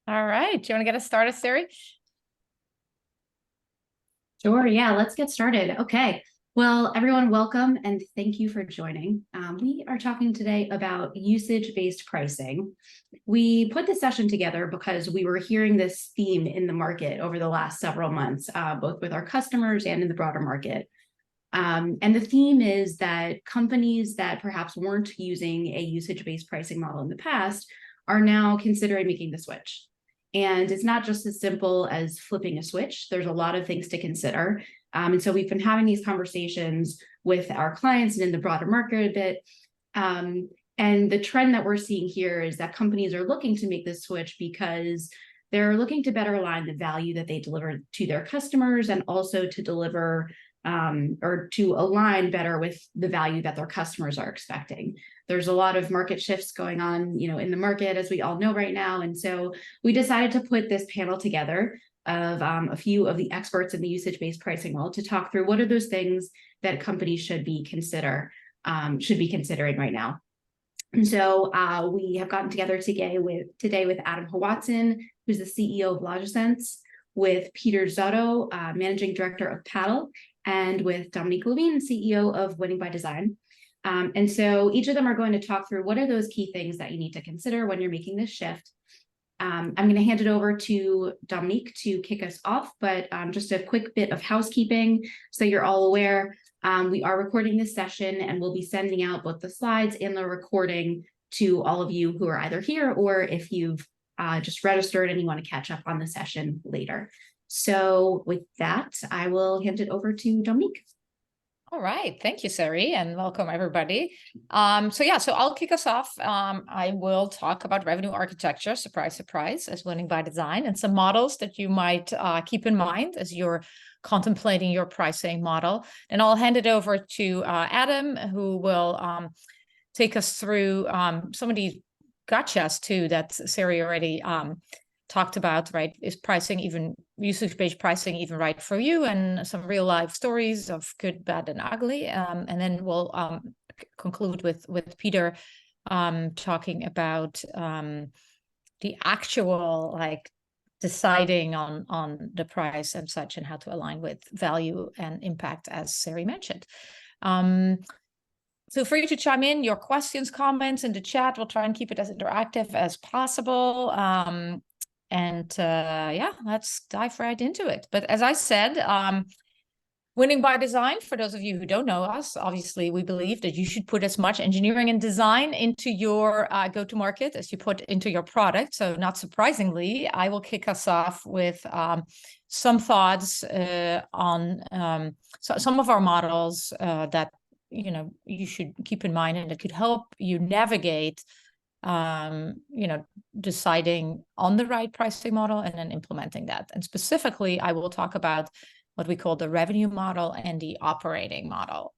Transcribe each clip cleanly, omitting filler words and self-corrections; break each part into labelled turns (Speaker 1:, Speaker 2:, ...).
Speaker 1: All right. Do you want to get us started, Sari?
Speaker 2: Sure, yeah, let's get started. Okay. Well, everyone, welcome and thank you for joining. We are talking today about usage-based pricing. We put this session together because we were hearing this theme in the market over the last several months, both with our customers and in the broader market. And the theme is that companies that perhaps weren't using a usage-based pricing model in the past are now considering making the switch. And it's not just as simple as flipping a switch. There's a lot of things to consider. And so we've been having these conversations with our clients and in the broader market a bit. And the trend that we're seeing here is that companies are looking to make this switch because they're looking to better align the value that they deliver to their customers and also to deliver or to align better with the value that their customers are expecting. There's a lot of market shifts going on, in the market, as we all know right now. And so we decided to put this panel together of a few of the experts in the usage-based pricing world to talk through what are those things that companies should be considering right now. And so we have gotten together today with Adam Hawatson, who's the CEO of Logisense, with Peter Zotto, Managing Director of Paddle, and with Dominique Levine, CEO of Winning by Design. And so each of them are going to talk through what are those key things that you need to consider when you're making this shift. I'm going to hand it over to Dominique to kick us off, but just a quick bit of housekeeping so you're all aware. We are recording this session and we'll be sending out both the slides and the recording to all of you who are either here or if you've just registered and you want to catch up on the session later. So with that, I will hand it over to Dominique.
Speaker 1: All right. Thank you, Sari, and welcome everybody. So I'll kick us off. I will talk about revenue architecture, surprise, surprise, as winning by design, and some models that you might keep in mind as you're contemplating your pricing model. And I'll hand it over to Adam, who will take us through some of these gotchas too that Sari already talked about, right? Is pricing even usage-based pricing even right for you? And some real life stories of good, bad, and ugly. And then we'll conclude with Peter talking about the actual deciding on the price and such and how to align with value and impact, as Sari mentioned. Feel free to chime in your questions, comments in the chat. We'll try and keep it as interactive as possible. Let's dive right into it. But as I said, winning by design, for those of you who don't know us, obviously we believe that you should put as much engineering and design into your go-to-market as you put into your product. So not surprisingly, I will kick us off with some thoughts on some of our models that you should keep in mind and that could help you navigate deciding on the right pricing model and then implementing that. And specifically, I will talk about what we call the revenue model and the operating model.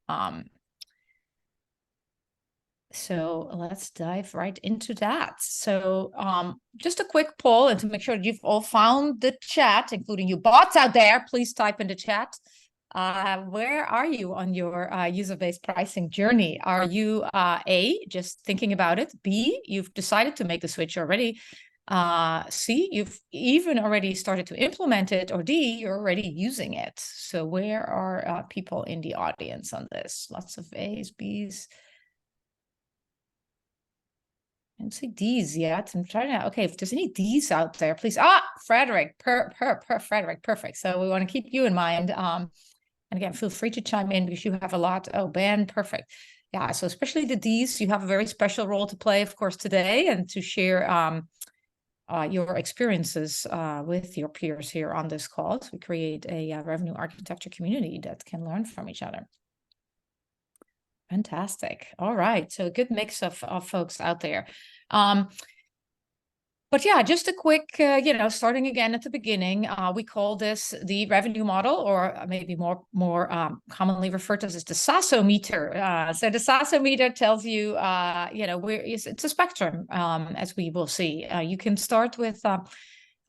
Speaker 1: So let's dive right into that. So just a quick poll, and to make sure you've all found the chat, including you bots out there, please type in the chat. Where are you on your user-based pricing journey? Are you A, just thinking about it? B, you've decided to make the switch already? C, you've even already started to implement it? Or D, you're already using it? So where are people in the audience on this? Lots of A's, B's. I don't see D's yet. I'm trying to, okay, if there's any D's out there, please. Frederick, Frederick, perfect. So we want to keep you in mind. And again, feel free to chime in because you have a lot. Oh, Ben, perfect. Yeah, so especially the Ds, you have a very special role to play, of course, today and to share your experiences with your peers here on this call. So we create a revenue architecture community that can learn from each other. Fantastic. All right. So a good mix of folks out there. But yeah, just a quick, starting again at the beginning, we call this the revenue model, or maybe more commonly referred to as the SaaSometer. So the SaaSometer tells you, it's a spectrum, as we will see. You can start with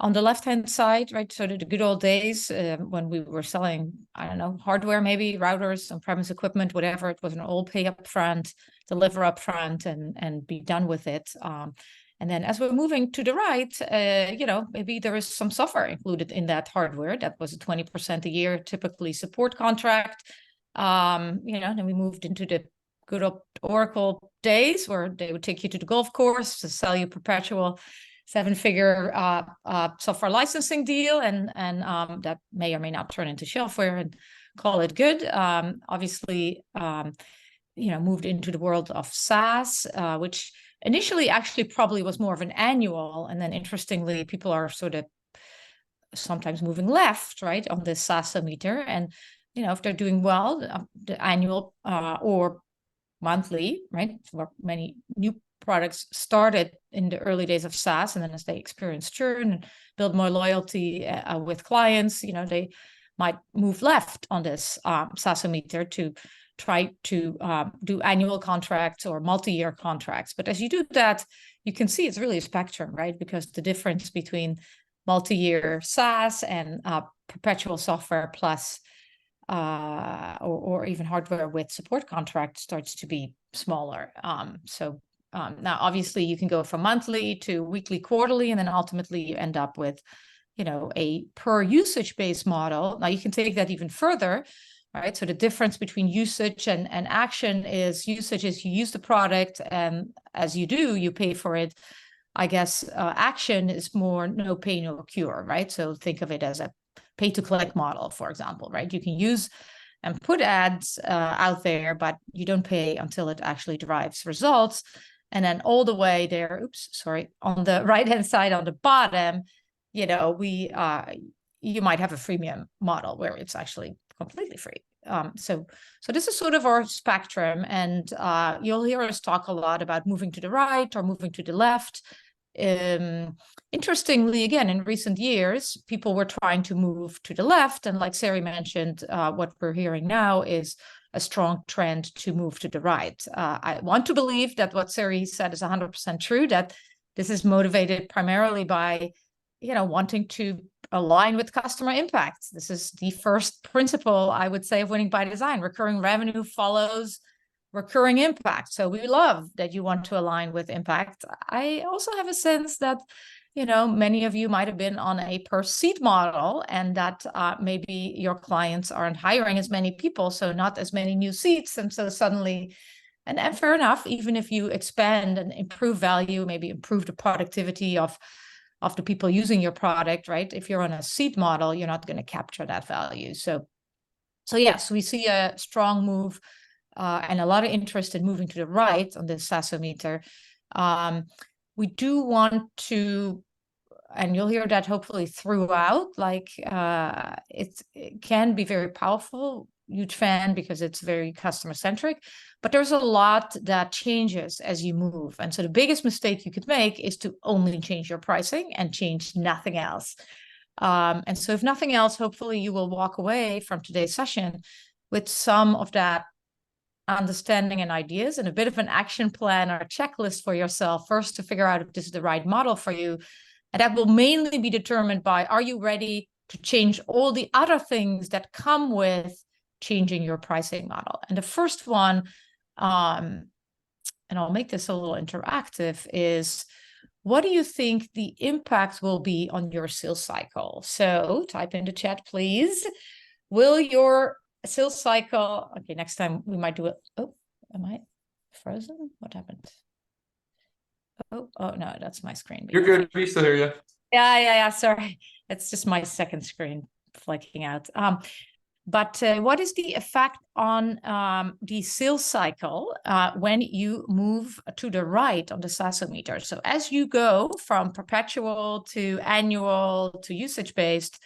Speaker 1: On the left-hand side, right, so the good old days when we were selling, I don't know, hardware, maybe routers, on-premise equipment, whatever, it was an all pay up front, deliver up front, and be done with it. And then as we're moving to the right, maybe there is some software included in that hardware. That was a 20% a year, typically support contract. Then we moved into the good old Oracle days where they would take you to the golf course to sell you perpetual 7-figure software licensing deal, and that may or may not turn into shelfware and call it good. Obviously, moved into the world of SaaS, which initially actually probably was more of an annual, and then interestingly, people are sort of sometimes moving left, right, on this SaaSometer, and if they're doing well, the annual or monthly, right, for many new products started in the early days of SaaS, and then as they experience churn and build more loyalty with clients, they might move left on this SaaSometer to try to do annual contracts or multi-year contracts. But as you do that, you can see it's really a spectrum, right? Because the difference between multi-year SaaS and perpetual software plus or even hardware with support contract starts to be smaller. Now, obviously, you can go from monthly to weekly, quarterly, and then ultimately you end up with, a per usage-based model. Now, you can take that even further, right? So the difference between usage and action is usage is you use the product, and as you do, you pay for it. I guess action is more no pay, no cure, right? So think of it as a pay-to-click model, for example, right? You can use and put ads out there, but you don't pay until it actually drives results. And then all the way there, on the right-hand side on the bottom, you might have a freemium model where it's actually completely free. So this is sort of our spectrum, and you'll hear us talk a lot about moving to the right or moving to the left. Interestingly, again, in recent years, people were trying to move to the left, and like Sari mentioned, what we're hearing now is a strong trend to move to the right. I want to believe that what Sari said is 100% true, that this is motivated primarily by, wanting to align with customer impact. This is the first principle, I would say, of winning by design. Recurring revenue follows recurring impact. So we love that you want to align with impact. I also have a sense that many of you might have been on a per seat model, and that maybe your clients aren't hiring as many people, so not as many new seats. And so suddenly, and fair enough, even if you expand and improve value, maybe improve the productivity of the people using your product, right? If you're on a seat model, you're not going to capture that value. So yes, we see a strong move and a lot of interest in moving to the right on this SaaSometer. We do want to, and you'll hear that hopefully throughout, it can be very powerful, huge fan, because it's very customer-centric, but there's a lot that changes as you move. And so the biggest mistake you could make is to only change your pricing and change nothing else. And so if nothing else, hopefully you will walk away from today's session with some of that understanding and ideas and a bit of an action plan or a checklist for yourself, first to figure out if this is the right model for you. And that will mainly be determined by, are you ready to change all the other things that come with changing your pricing model? And the first one, and I'll make this a little interactive, is what do you think the impact will be on your sales cycle? So type in the chat, please. Will your sales cycle, okay, next time we might do it. Oh, am I frozen? What happened? Oh no, that's my screen.
Speaker 3: You're good. We still hear you.
Speaker 1: Yeah. Sorry, it's just my second screen flicking out. But what is the effect on the sales cycle when you move to the right on the SaaSometer? So as you go from perpetual to annual to usage-based,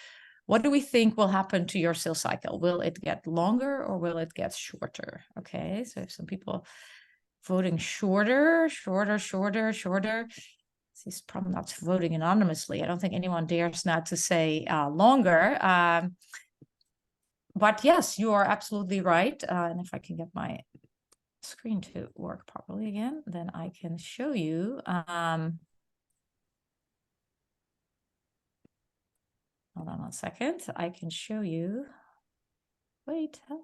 Speaker 1: what do we think will happen to your sales cycle? Will it get longer or will it get shorter? Okay, so if some people voting shorter. He's probably not voting anonymously. I don't think anyone dares now to say longer. But yes, you are absolutely right. And if I can get my screen to work properly again, then I can show you. Hold on 1 second. I can show you. Wait, help.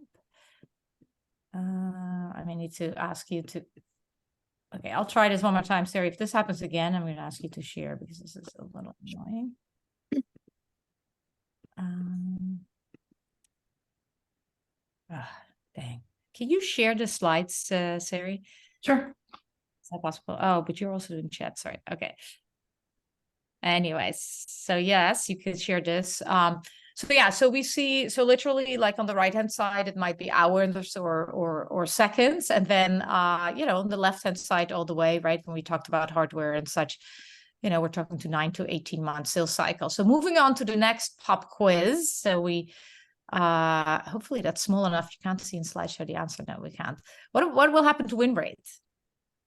Speaker 1: I may need to ask you to. Okay, I'll try this one more time, Sarah. If this happens again, I'm going to ask you to share because this is a little annoying. Dang. Can you share the slides, Sari?
Speaker 2: Sure.
Speaker 1: Is that possible? Oh, but you're also doing chat. Sorry. Okay. Anyways, so yes, you could share this. So we see, so literally like on the right-hand side, it might be hours or seconds. And then, on the left-hand side all the way, right, when we talked about hardware and such, we're talking to 9 to 18 month sales cycle. So moving on to the next pop quiz. So we, hopefully that's small enough. You can't see in slideshow the answer. No, we can't. What will happen to win rate?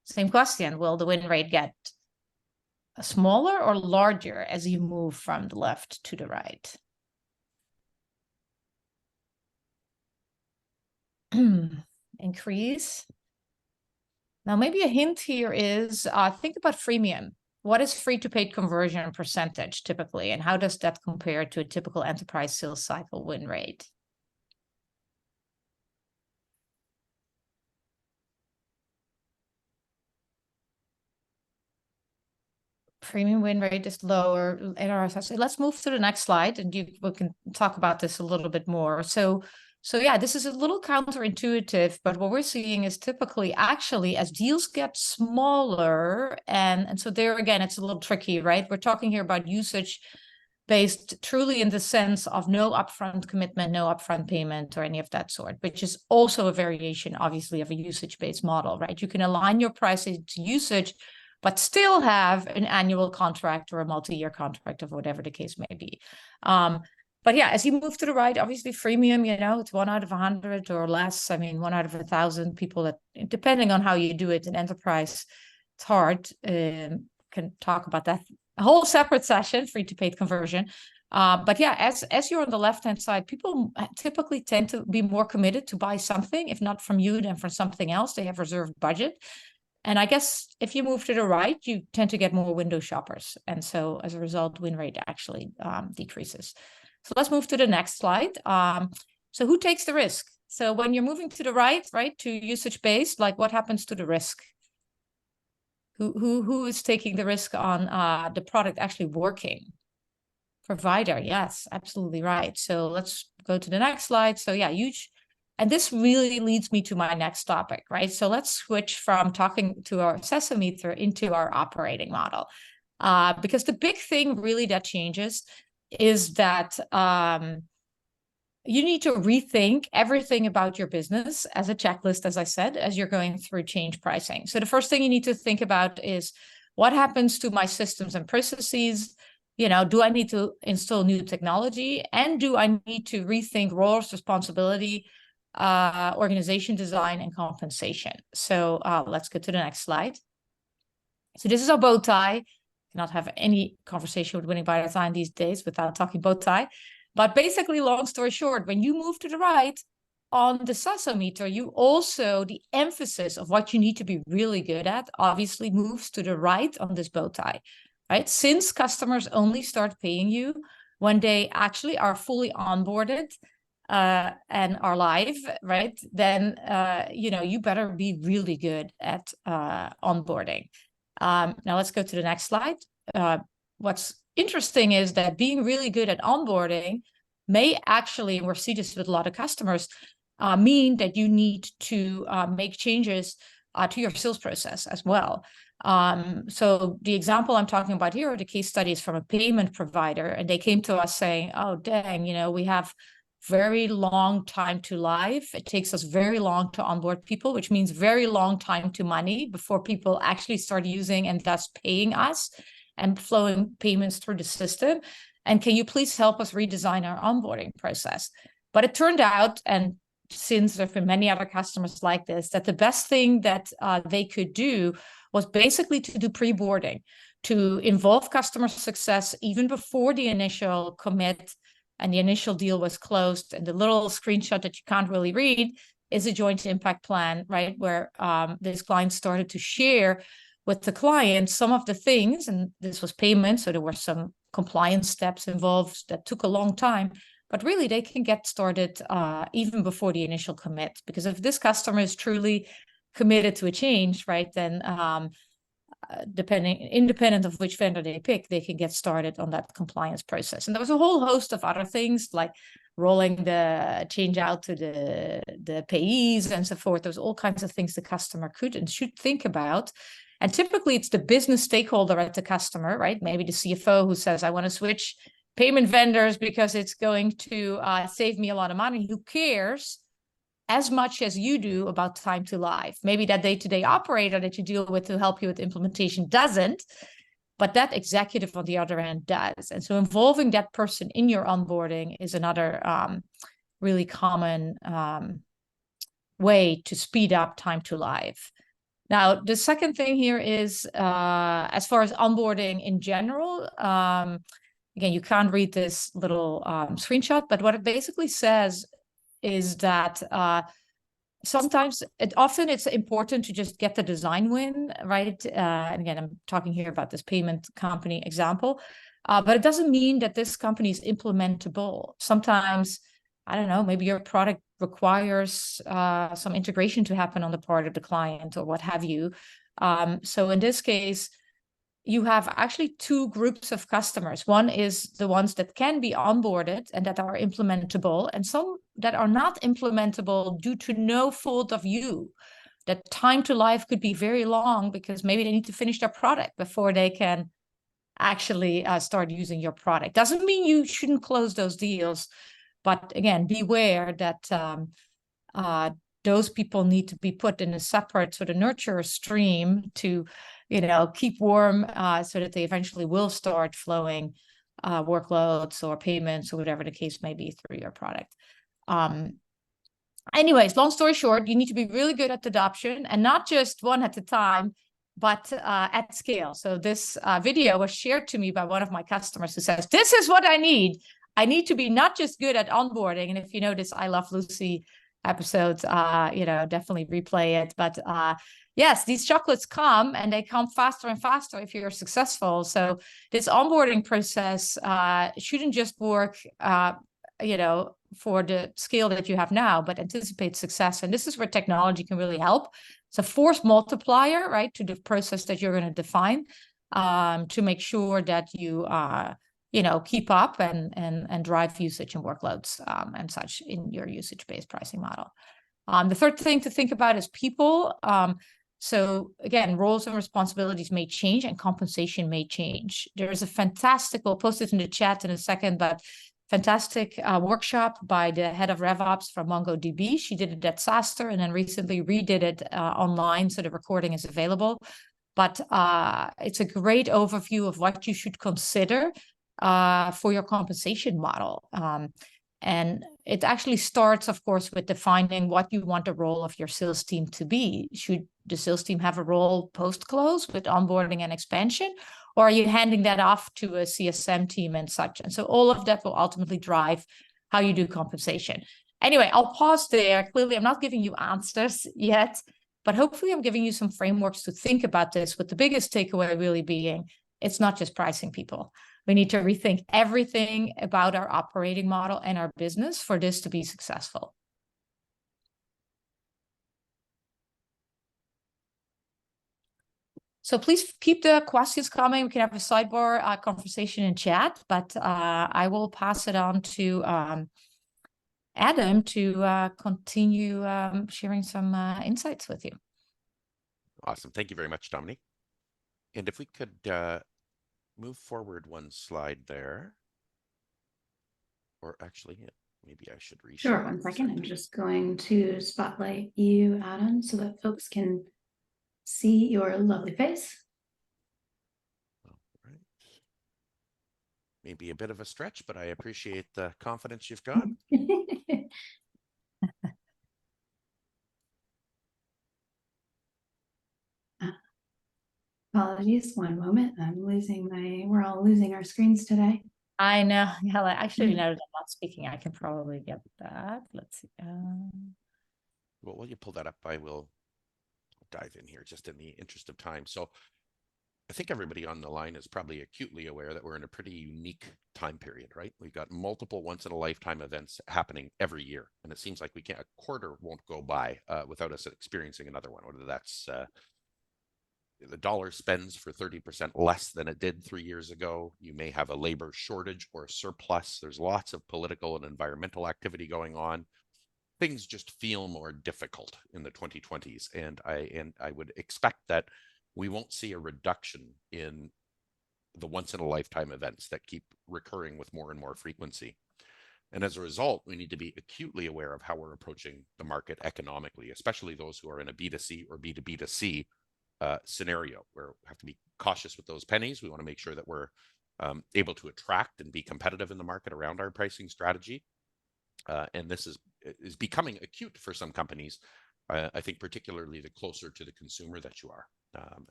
Speaker 1: Same question. Will the win rate get smaller or larger as you move from the left to the right? Increase. Now, maybe a hint here is think about freemium. What is free to paid conversion percentage typically, and how does that compare to a typical enterprise sales cycle win rate? Premium win rate is lower. Let's move to the next slide, and we can talk about this a little bit more. So yeah, this is a little counterintuitive, but what we're seeing is typically actually as deals get smaller, and so there again, it's a little tricky, right? We're talking here about usage based truly in the sense of no upfront commitment, no upfront payment or any of that sort, which is also a variation, obviously, of a usage-based model, right? You can align your pricing to usage, but still have an annual contract or a multi-year contract of whatever the case may be. But yeah, as you move to the right, obviously freemium, it's 1 out of 100 or less. I mean, 1 out of 1,000 people that, depending on how you do it in enterprise, it's hard. Can talk about that. A whole separate session, free to paid conversion. But yeah, as you're on the left-hand side, people typically tend to be more committed to buy something, if not from you, then from something else. They have reserved budget. And I guess if you move to the right, you tend to get more window shoppers. And so as a result, win rate actually decreases. So let's move to the next slide. So who takes the risk? So when you're moving to the right, to usage-based, like what happens to the risk? Who is taking the risk on the product actually working? Provider, yes, absolutely right. So let's go to the next slide. So yeah, huge. And this really leads me to my next topic, right? So let's switch from talking to our SaaSometer into our operating model. Because the big thing really that changes is that you need to rethink everything about your business as a checklist, as I said, as you're going through change pricing. So the first thing you need to think about is what happens to my systems and processes? Do I need to install new technology? And do I need to rethink roles, responsibility, organization design, and compensation? So let's go to the next slide. So this is our bow tie. Cannot have any conversation with winning by design these days without talking bow tie. But basically, long story short, when you move to the right on the SaaSometer, the emphasis of what you need to be really good at obviously moves to the right on this bow tie, right? Since customers only start paying you when they actually are fully onboarded and are live, right? Then, you better be really good at onboarding. Now let's go to the next slide. What's interesting is that being really good at onboarding may actually, and we see this with a lot of customers, mean that you need to make changes to your sales process as well. So the example I'm talking about here are the case studies from a payment provider, and they came to us saying, oh, dang, we have very long time to live. It takes us very long to onboard people, which means very long time to money before people actually start using and thus paying us and flowing payments through the system. And can you please help us redesign our onboarding process? But it turned out, and since there have been many other customers like this, that the best thing that they could do was basically to do pre-boarding, to involve customer success even before the initial commit and the initial deal was closed. And the little screenshot that you can't really read is a joint impact plan, right? Where this client started to share with the client some of the things, and this was payment, so there were some compliance steps involved that took a long time. But really, they can get started even before the initial commit, because if this customer is truly committed to a change, right, then independent of which vendor they pick, they can get started on that compliance process. And there was a whole host of other things like rolling the change out to the payees and so forth. There's all kinds of things the customer could and should think about. And typically it's the business stakeholder at the customer, right? Maybe the CFO who says, I want to switch payment vendors because it's going to save me a lot of money. Who cares as much as you do about time to live? Maybe that day-to-day operator that you deal with to help you with implementation doesn't, but that executive on the other end does. And so involving that person in your onboarding is another really common way to speed up time to live. Now, the second thing here is, as far as onboarding in general, again, you can't read this little screenshot, but what it basically says is that sometimes, often it's important to just get the design win, right? And again, I'm talking here about this payment company example, but it doesn't mean that this company is implementable. Sometimes, I don't know, maybe your product requires some integration to happen on the part of the client or what have you. So in this case, you have actually two groups of customers. One is the ones that can be onboarded and that are implementable, and some that are not implementable due to no fault of you. That time to life could be very long because maybe they need to finish their product before they can actually start using your product. Doesn't mean you shouldn't close those deals, but again, beware that those people need to be put in a separate sort of nurture stream to, keep warm so that they eventually will start flowing workloads or payments or whatever the case may be through your product. Anyways, long story short, you need to be really good at adoption, and not just one at a time, but at scale. So this video was shared to me by one of my customers who says, this is what I need. I need to be not just good at onboarding. And if you know this I Love Lucy episodes, definitely replay it. But yes, these chocolates come, and they come faster and faster if you're successful. So this onboarding process shouldn't just work, for the scale that you have now, but anticipate success. And this is where technology can really help. It's a force multiplier, right, to the process that you're going to define to make sure that you keep up and drive usage and workloads and such in your usage-based pricing model. The third thing to think about is people. So again, roles and responsibilities may change and compensation may change. There's a fantastic, we'll post it in the chat in a second, but fantastic workshop by the head of RevOps from MongoDB. She did it at SaaSometer and then recently redid it online, so the recording is available. But it's a great overview of what you should consider for your compensation model. And it actually starts, of course, with defining what you want the role of your sales team to be. Should the sales team have a role post-close with onboarding and expansion? Or are you handing that off to a CSM team and such? And so all of that will ultimately drive how you do compensation. Anyway, I'll pause there. Clearly, I'm not giving you answers yet, but hopefully I'm giving you some frameworks to think about this, with the biggest takeaway really being, it's not just pricing people. We need to rethink everything about our operating model and our business for this to be successful. So please keep the questions coming. We can have a sidebar conversation in chat, but I will pass it on to Adam to continue sharing some insights with you.
Speaker 3: Awesome. Thank you very much, Dominique. And if we could move forward one slide there. Or actually, maybe I should reshare.
Speaker 2: Sure, 1 second. I'm just going to spotlight you, Adam, so that folks can see your lovely face.
Speaker 3: All right. Maybe a bit of a stretch, but I appreciate the confidence you've got.
Speaker 2: Apologies, 1 moment. We're all losing our screens today.
Speaker 1: I know. Yeah, actually, now that I'm not speaking, I can probably get that. Let's see.
Speaker 3: Well, while you pull that up, I will dive in here just in the interest of time. So I think everybody on the line is probably acutely aware that we're in a pretty unique time period, right? We've got multiple once in a lifetime events happening every year. And it seems like a quarter won't go by without us experiencing another one, whether that's the dollar spends for 30% less than it did 3 years ago. You may have a labor shortage or a surplus. There's lots of political and environmental activity going on. Things just feel more difficult in the 2020s, and I would expect that we won't see a reduction in the once in a lifetime events that keep recurring with more and more frequency. And as a result, we need to be acutely aware of how we're approaching the market economically, especially those who are in a B2C or B2B2C scenario, where we have to be cautious with those pennies. We want to make sure that we're able to attract and be competitive in the market around our pricing strategy. And this is becoming acute for some companies, I think, particularly the closer to the consumer that you are.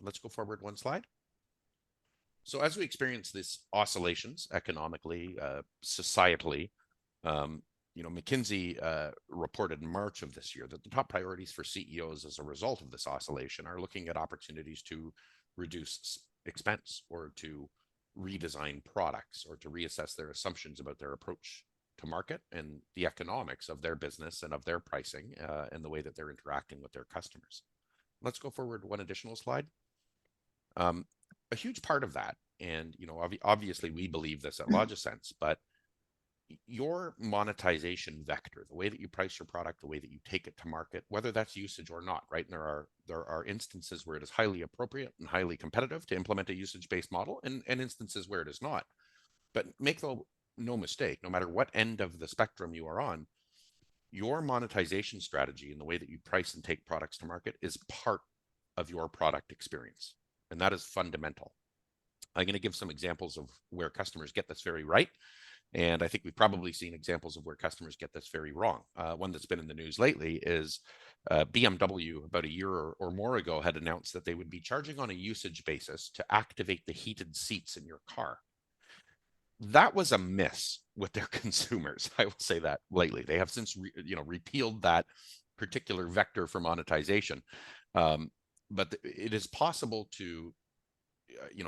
Speaker 3: Let's go forward one slide. So as we experience these oscillations economically, societally, McKinsey reported in March of this year that the top priorities for CEOs as a result of this oscillation are looking at opportunities to reduce expense, or to redesign products, or to reassess their assumptions about their approach to market and the economics of their business and of their pricing and the way that they're interacting with their customers. Let's go forward one additional slide. A huge part of that, and obviously we believe this at LogiSense, but your monetization vector, the way that you price your product, the way that you take it to market, whether that's usage or not, right? And there are instances where it is highly appropriate and highly competitive to implement a usage-based model, and instances where it is not. But make no mistake, no matter what end of the spectrum you are on, your monetization strategy and the way that you price and take products to market is part of your product experience. And that is fundamental. I'm going to give some examples of where customers get this very right. And I think we've probably seen examples of where customers get this very wrong. One that's been in the news lately is BMW, about a year or more ago, had announced that they would be charging on a usage basis to activate the heated seats in your car. That was a miss with their consumers. I will say that lately. They have since repealed that particular vector for monetization. But it is possible to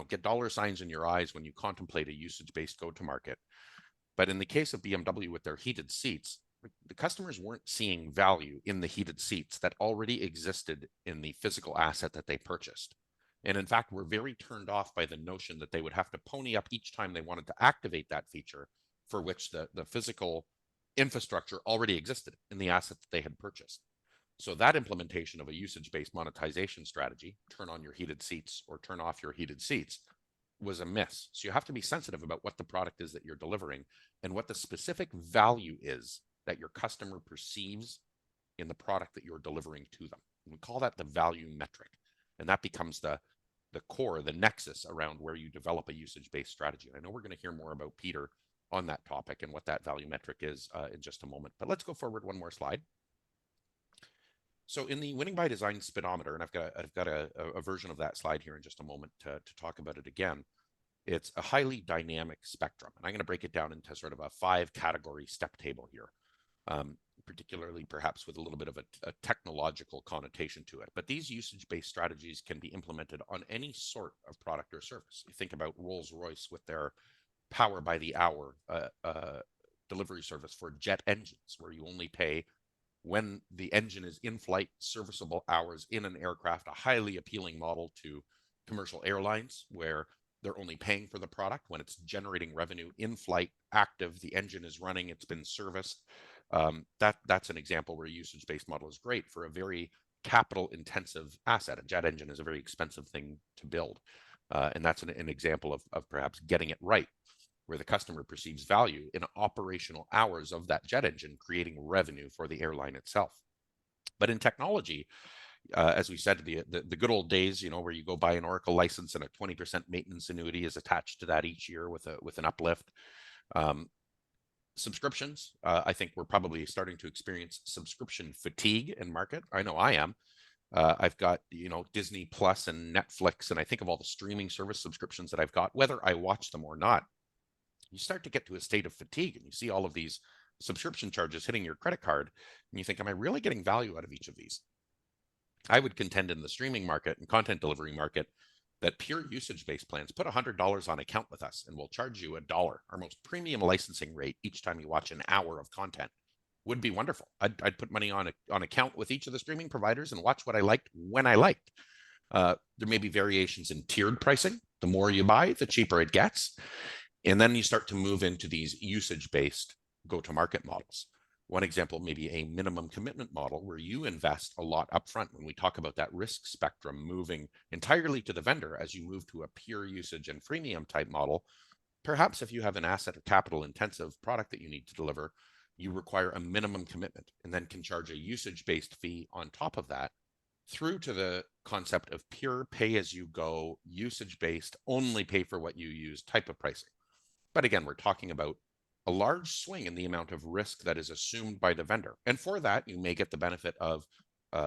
Speaker 3: get dollar signs in your eyes when you contemplate a usage-based go-to-market. But in the case of BMW with their heated seats, the customers weren't seeing value in the heated seats that already existed in the physical asset that they purchased. And in fact, were very turned off by the notion that they would have to pony up each time they wanted to activate that feature, for which the physical infrastructure already existed in the asset that they had purchased. So that implementation of a usage-based monetization strategy, turn on your heated seats or turn off your heated seats, was a miss. So you have to be sensitive about what the product is that you're delivering and what the specific value is that your customer perceives in the product that you're delivering to them. And we call that the value metric. And that becomes the core, the nexus around where you develop a usage-based strategy. And I know we're going to hear more about Peter on that topic and what that value metric is in just a moment. But let's go forward one more slide. So in the Winning by Design speedometer, and I've got a version of that slide here in just a moment to talk about it again. It's a highly dynamic spectrum, and I'm going to break it down into sort of a 5-category step table here, particularly perhaps with a little bit of a technological connotation to it. But these usage-based strategies can be implemented on any sort of product or service. You think about Rolls-Royce with their power by the hour delivery service for jet engines, where you only pay when the engine is in flight, serviceable hours in an aircraft, a highly appealing model to commercial airlines, where they're only paying for the product when it's generating revenue in flight, active, the engine is running, it's been serviced. That's an example where a usage-based model is great for a very capital-intensive asset. A jet engine is a very expensive thing to build. And that's an example of perhaps getting it right, where the customer perceives value in operational hours of that jet engine, creating revenue for the airline itself. But in technology, as we said, the good old days, where you go buy an Oracle license and a 20% maintenance annuity is attached to that each year with an uplift. Subscriptions, I think we're probably starting to experience subscription fatigue in market. I know I am. I've got, Disney Plus and Netflix, and I think of all the streaming service subscriptions that I've got, whether I watch them or not. You start to get to a state of fatigue, and you see all of these subscription charges hitting your credit card, and you think, am I really getting value out of each of these? I would contend in the streaming market and content delivery market, that pure usage-based plans, put $100 on account with us and we'll charge you $1, our most premium licensing rate each time you watch an hour of content, would be wonderful. I'd put money on account with each of the streaming providers and watch what I liked when I liked. There may be variations in tiered pricing. The more you buy, the cheaper it gets. And then you start to move into these usage-based go-to-market models. One example may be a minimum commitment model where you invest a lot upfront. When we talk about that risk spectrum moving entirely to the vendor as you move to a pure usage and freemium type model, perhaps if you have an asset or capital intensive product that you need to deliver, you require a minimum commitment and then can charge a usage-based fee on top of that, through to the concept of pure pay-as-you-go, usage-based, only pay for what you use type of pricing. But again, we're talking about a large swing in the amount of risk that is assumed by the vendor. And for that, you may get the benefit of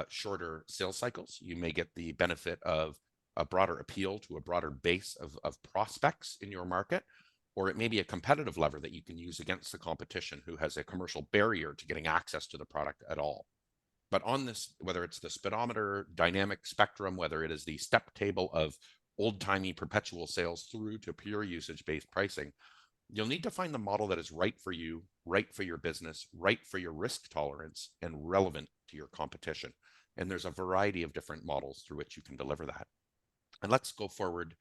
Speaker 3: shorter sales cycles. You may get the benefit of a broader appeal to a broader base of prospects in your market, or it may be a competitive lever that you can use against the competition who has a commercial barrier to getting access to the product at all. But on this, whether it's the speedometer, dynamic spectrum, whether it is the step table of old-timey perpetual sales through to pure usage-based pricing, you'll need to find the model that is right for you, right for your business, right for your risk tolerance, and relevant to your competition. And there's a variety of different models through which you can deliver that. And let's go forward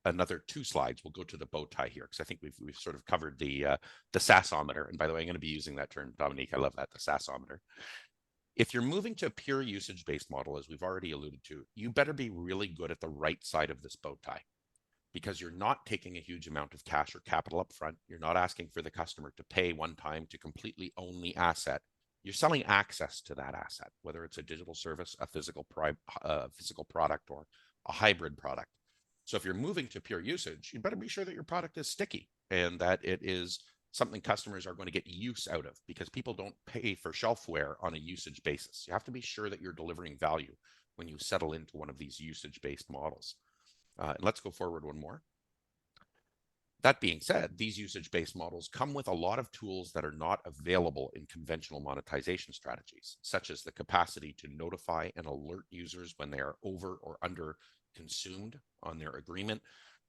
Speaker 3: another 2 slides. We'll go to the bow tie here because I think we've sort of covered the SaaSometer. And by the way, I'm going to be using that term, Dominique. I love that, the SaaSometer. If you're moving to a pure usage-based model, as we've already alluded to, you better be really good at the right side of this bow tie, because you're not taking a huge amount of cash or capital up front. You're not asking for the customer to pay one time to completely own the asset. You're selling access to that asset, whether it's a digital service, a physical product, or a hybrid product. So if you're moving to pure usage, you better be sure that your product is sticky and that it is something customers are going to get use out of, because people don't pay for shelfware on a usage basis. You have to be sure that you're delivering value when you settle into one of these usage-based models. Let's go forward one more. That being said, these usage-based models come with a lot of tools that are not available in conventional monetization strategies, such as the capacity to notify and alert users when they are over or under consumed on their agreement,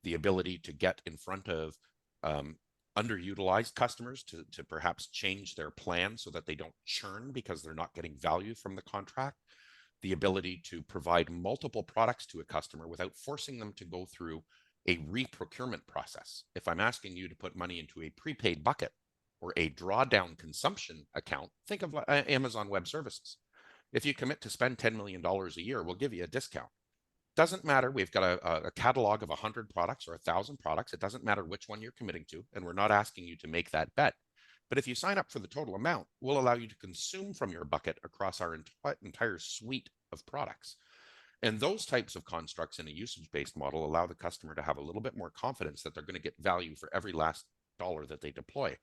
Speaker 3: the ability to get in front of underutilized customers to perhaps change their plan so that they don't churn because they're not getting value from the contract, the ability to provide multiple products to a customer without forcing them to go through a reprocurement process. If I'm asking you to put money into a prepaid bucket or a drawdown consumption account, think of Amazon Web Services. If you commit to spend $10 million a year, we'll give you a discount. Doesn't matter. We've got a catalog of 100 products or 1,000 products. It doesn't matter which one you're committing to, and we're not asking you to make that bet. But if you sign up for the total amount, we'll allow you to consume from your bucket across our entire suite of products. And those types of constructs in a usage-based model allow the customer to have a little bit more confidence that they're going to get value for every last dollar that they deploy.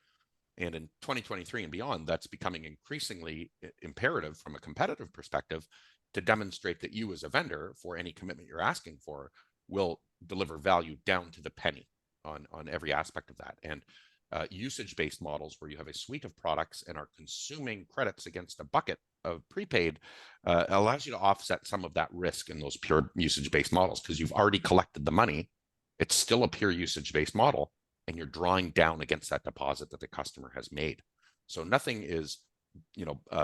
Speaker 3: And in 2023 and beyond, that's becoming increasingly imperative from a competitive perspective to demonstrate that you as a vendor, for any commitment you're asking for, will deliver value down to the penny on every aspect of that. And usage-based models where you have a suite of products and are consuming credits against a bucket of prepaid allows you to offset some of that risk in those pure usage-based models, because you've already collected the money. It's still a pure usage-based model, and you're drawing down against that deposit that the customer has made. So nothing is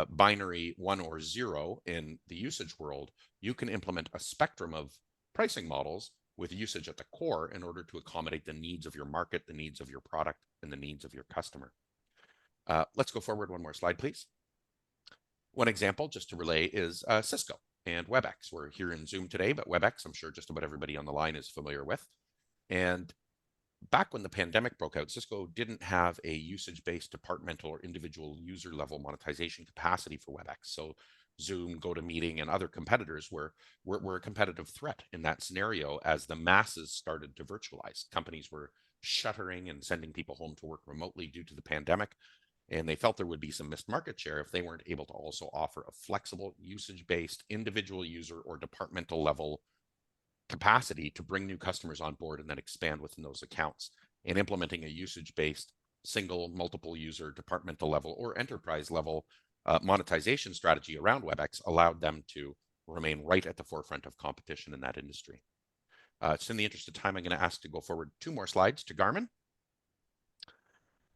Speaker 3: binary 1 or 0 in the usage world. You can implement a spectrum of pricing models with usage at the core in order to accommodate the needs of your market, the needs of your product, and the needs of your customer. Let's go forward one more slide, please. One example, just to relay, is Cisco and WebEx. We're here in Zoom today, but WebEx, I'm sure just about everybody on the line is familiar with. And back when the pandemic broke out, Cisco didn't have a usage-based departmental or individual user level monetization capacity for WebEx. So Zoom, GoToMeeting, and other competitors were a competitive threat in that scenario as the masses started to virtualize. Companies were shuttering and sending people home to work remotely due to the pandemic. And they felt there would be some missed market share if they weren't able to also offer a flexible, usage-based, individual user or departmental level capacity to bring new customers on board and then expand within those accounts. And implementing a usage-based, single, multiple user, departmental level, or enterprise level monetization strategy around WebEx allowed them to remain right at the forefront of competition in that industry. Just in the interest of time, I'm going to ask to go forward 2 more slides to Garmin.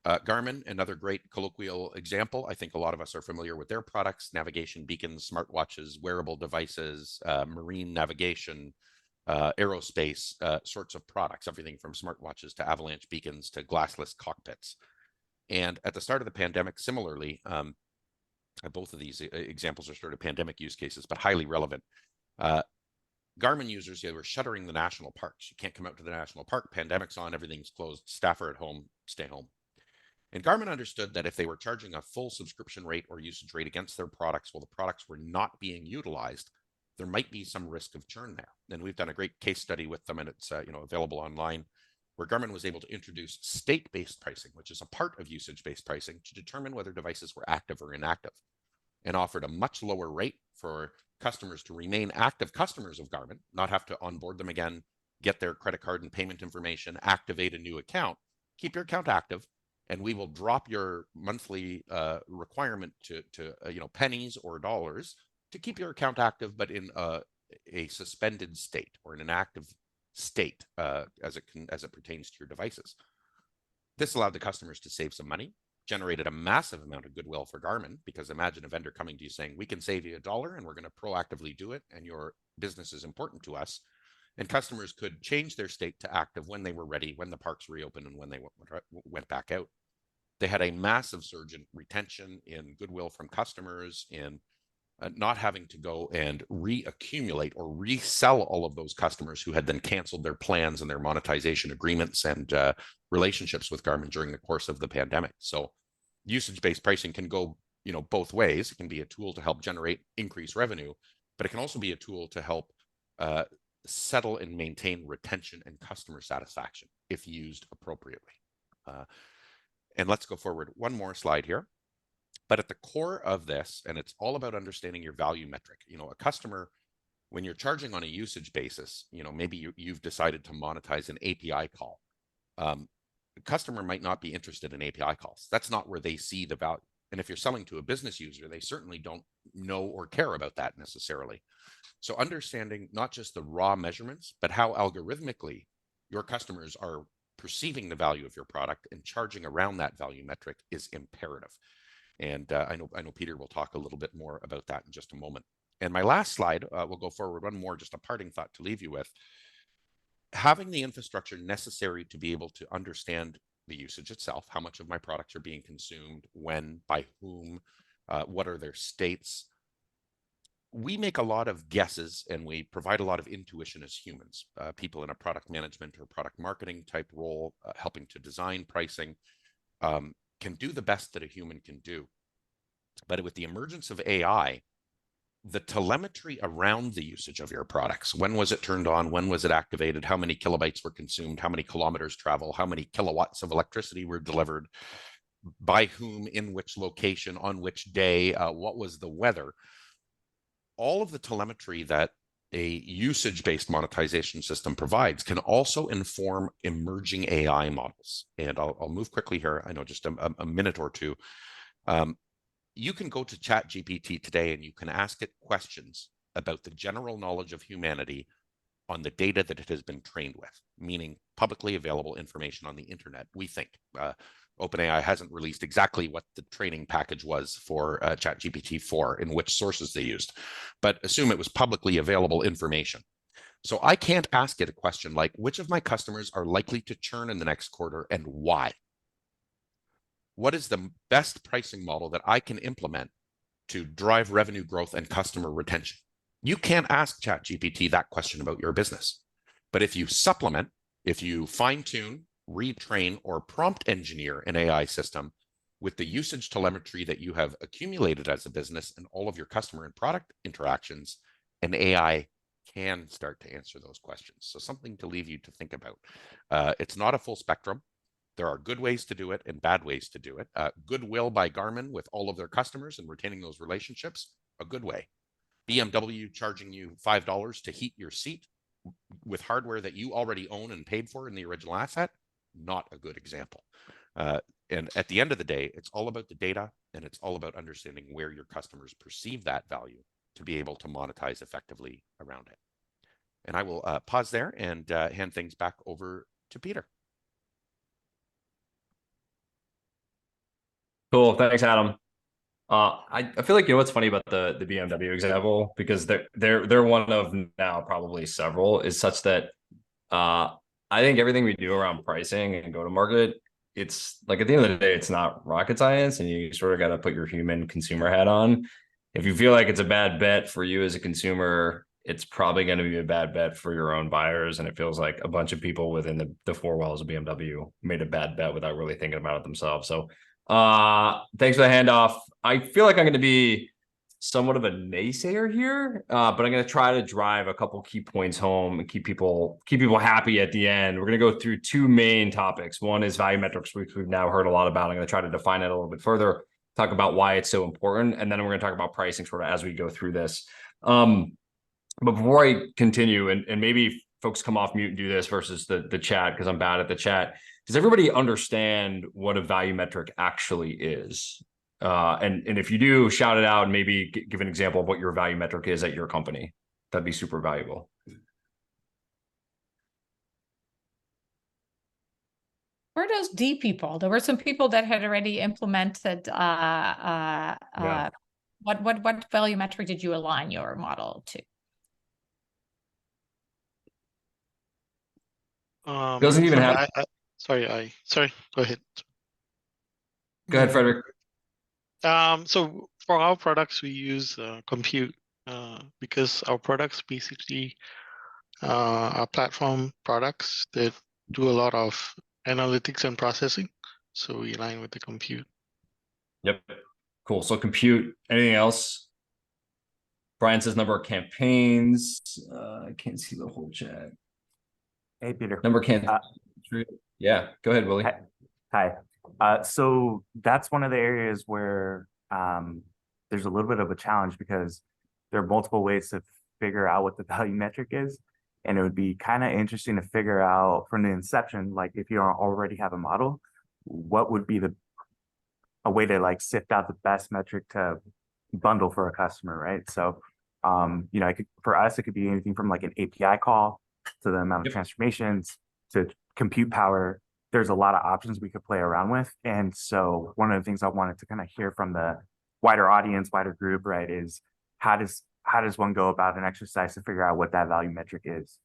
Speaker 3: Garmin, another great colloquial example. I think a lot of us are familiar with their products: navigation beacons, smartwatches, wearable devices, marine navigation, aerospace sorts of products, everything from smartwatches to avalanche beacons to glassless cockpits. And at the start of the pandemic, similarly, both of these examples are sort of pandemic use cases, but highly relevant. Garmin users, they were shuttering the national parks. You can't come out to the national park. Pandemic's on, everything's closed. Staff are at home, stay home. And Garmin understood that if they were charging a full subscription rate or usage rate against their products while the products were not being utilized, there might be some risk of churn there. And we've done a great case study with them, and it's available online, where Garmin was able to introduce state-based pricing, which is a part of usage-based pricing, to determine whether devices were active or inactive, and offered a much lower rate for customers to remain active customers of Garmin, not have to onboard them again, get their credit card and payment information, activate a new account, keep your account active, and we will drop your monthly requirement to pennies or dollars to keep your account active, but in a suspended state or in an active state as it pertains to your devices. This allowed the customers to save some money, generated a massive amount of goodwill for Garmin, because imagine a vendor coming to you saying, we can save you $1 and we're going to proactively do it, and your business is important to us. And customers could change their state to active when they were ready, when the parks reopened, and when they went back out. They had a massive surge in retention, in goodwill from customers, in not having to go and reaccumulate or resell all of those customers who had then canceled their plans and their monetization agreements and relationships with Garmin during the course of the pandemic. So usage-based pricing can go both ways. It can be a tool to help generate increased revenue, but it can also be a tool to help settle and maintain retention and customer satisfaction if used appropriately. And let's go forward 1 more slide here. But at the core of this, and it's all about understanding your value metric. A customer, when you're charging on a usage basis, maybe you've decided to monetize an API call. The customer might not be interested in API calls. That's not where they see the value. And if you're selling to a business user, they certainly don't know or care about that necessarily. So understanding not just the raw measurements, but how algorithmically your customers are perceiving the value of your product and charging around that value metric is imperative. And I know Peter will talk a little bit more about that in just a moment. And my last slide, we'll go forward 1 more, just a parting thought to leave you with. Having the infrastructure necessary to be able to understand the usage itself, how much of my products are being consumed, when, by whom, what are their states. We make a lot of guesses and we provide a lot of intuition as humans, people in a product management or product marketing type role, helping to design pricing, can do the best that a human can do. But with the emergence of AI, the telemetry around the usage of your products, when was it turned on, when was it activated, how many kilobytes were consumed, how many kilometers travel, how many kilowatts of electricity were delivered, by whom, in which location, on which day, what was the weather, all of the telemetry that a usage-based monetization system provides can also inform emerging AI models. And I'll move quickly here. I know just a minute or two. You can go to ChatGPT today and you can ask it questions about the general knowledge of humanity on the data that it has been trained with, meaning publicly available information on the internet. We think OpenAI hasn't released exactly what the training package was for ChatGPT 4 and which sources they used, but assume it was publicly available information. So I can't ask it a question like, which of my customers are likely to churn in the next quarter and why? What is the best pricing model that I can implement to drive revenue growth and customer retention? You can't ask ChatGPT that question about your business. But if you supplement, if you fine-tune, retrain, or prompt engineer an AI system with the usage telemetry that you have accumulated as a business and all of your customer and product interactions, an AI can start to answer those questions. So something to leave you to think about. It's not a full spectrum. There are good ways to do it and bad ways to do it. Goodwill by Garmin with all of their customers and retaining those relationships, a good way. BMW charging you $5 to heat your seat with hardware that you already own and paid for in the original asset, not a good example. And at the end of the day, it's all about the data and it's all about understanding where your customers perceive that value to be able to monetize effectively around it. And I will pause there and hand things back over to Peter.
Speaker 4: Cool. Thanks, Adam. I feel like, what's funny about the BMW example, because they're one of now probably several, is such that I think everything we do around pricing and go to market, it's like at the end of the day, it's not rocket science, and you sort of got to put your human consumer hat on. If you feel like it's a bad bet for you as a consumer, it's probably going to be a bad bet for your own buyers. And it feels like a bunch of people within the four walls of BMW made a bad bet without really thinking about it themselves. So thanks for the handoff. I feel like I'm going to be somewhat of a naysayer here, but I'm going to try to drive a couple key points home and keep people happy at the end. We're going to go through two main topics. One is value metrics, which we've now heard a lot about. I'm going to try to define it a little bit further, talk about why it's so important, and then we're going to talk about pricing sort of as we go through this. But before I continue, and maybe folks come off mute and do this versus the chat, because I'm bad at the chat. Does everybody understand what a value metric actually is? And if you do, shout it out and maybe give an example of what your value metric is at your company. That'd be super valuable.
Speaker 1: For those D people, there were some people that had already implemented what value metric did you align your model to?
Speaker 4: Doesn't even have.
Speaker 5: Sorry, go ahead.
Speaker 4: Go ahead, Frederick.
Speaker 5: So for our products, we use compute because our products basically are platform products that do a lot of analytics and processing. So we align with the compute.
Speaker 4: Yep. Cool. So compute. Anything else? Brian says number of campaigns. I can't see the whole chat.
Speaker 6: Hey, Peter.
Speaker 4: Number of campaigns. Yeah. Go ahead, Willie.
Speaker 6: Hi. So that's one of the areas where there's a little bit of a challenge, because there are multiple ways to figure out what the value metric is. And it would be kind of interesting to figure out from the inception, like if you already have a model, what would be a way to like sift out the best metric to bundle for a customer, right? So, for us, it could be anything from like an API call to the amount of transformations to compute power. There's a lot of options we could play around with. And so one of the things I wanted to kind of hear from the wider audience, wider group, right, is how does one go about an exercise to figure out what that value metric is?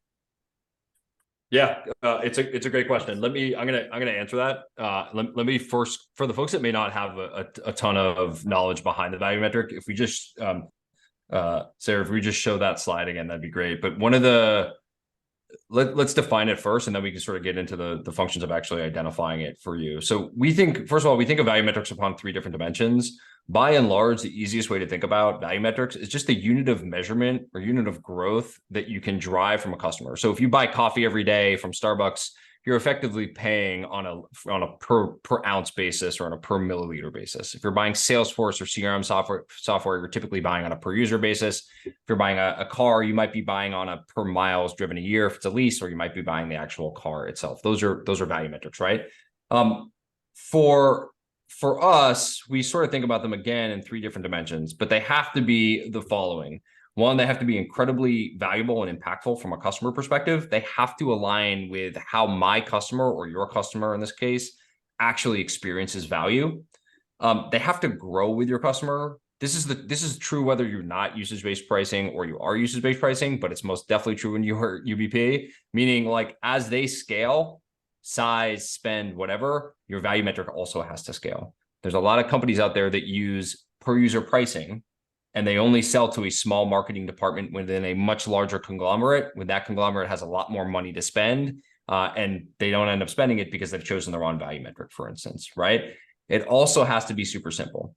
Speaker 4: Yeah, it's a great question. I'm gonna answer that. Let me first, for the folks that may not have a ton of knowledge behind the value metric, if we just Sarah, if we just show that slide again, that'd be great. But let's define it first, and then we can sort of get into the functions of actually identifying it for you. So we think, first of all, we think of value metrics upon three different dimensions. By and large, the easiest way to think about value metrics is just the unit of measurement or unit of growth that you can drive from a customer. So if you buy coffee every day from Starbucks, you're effectively paying on a per ounce basis or on a per milliliter basis. If you're buying Salesforce or CRM software, you're typically buying on a per user basis. If you're buying a car, you might be buying on a per miles driven a year if it's a lease, or you might be buying the actual car itself. Those are value metrics, right? For us, we sort of think about them again in three different dimensions, but they have to be the following. One, they have to be incredibly valuable and impactful from a customer perspective. They have to align with how my customer, or your customer in this case, actually experiences value. They have to grow with your customer. This is true whether you're not usage-based pricing or you are usage-based pricing, but it's most definitely true when you're UBP, meaning like as they scale, size, spend, whatever, your value metric also has to scale. There's a lot of companies out there that use per user pricing, and they only sell to a small marketing department within a much larger conglomerate, when that conglomerate has a lot more money to spend, and they don't end up spending it because they've chosen the wrong value metric, for instance, right? It also has to be super simple.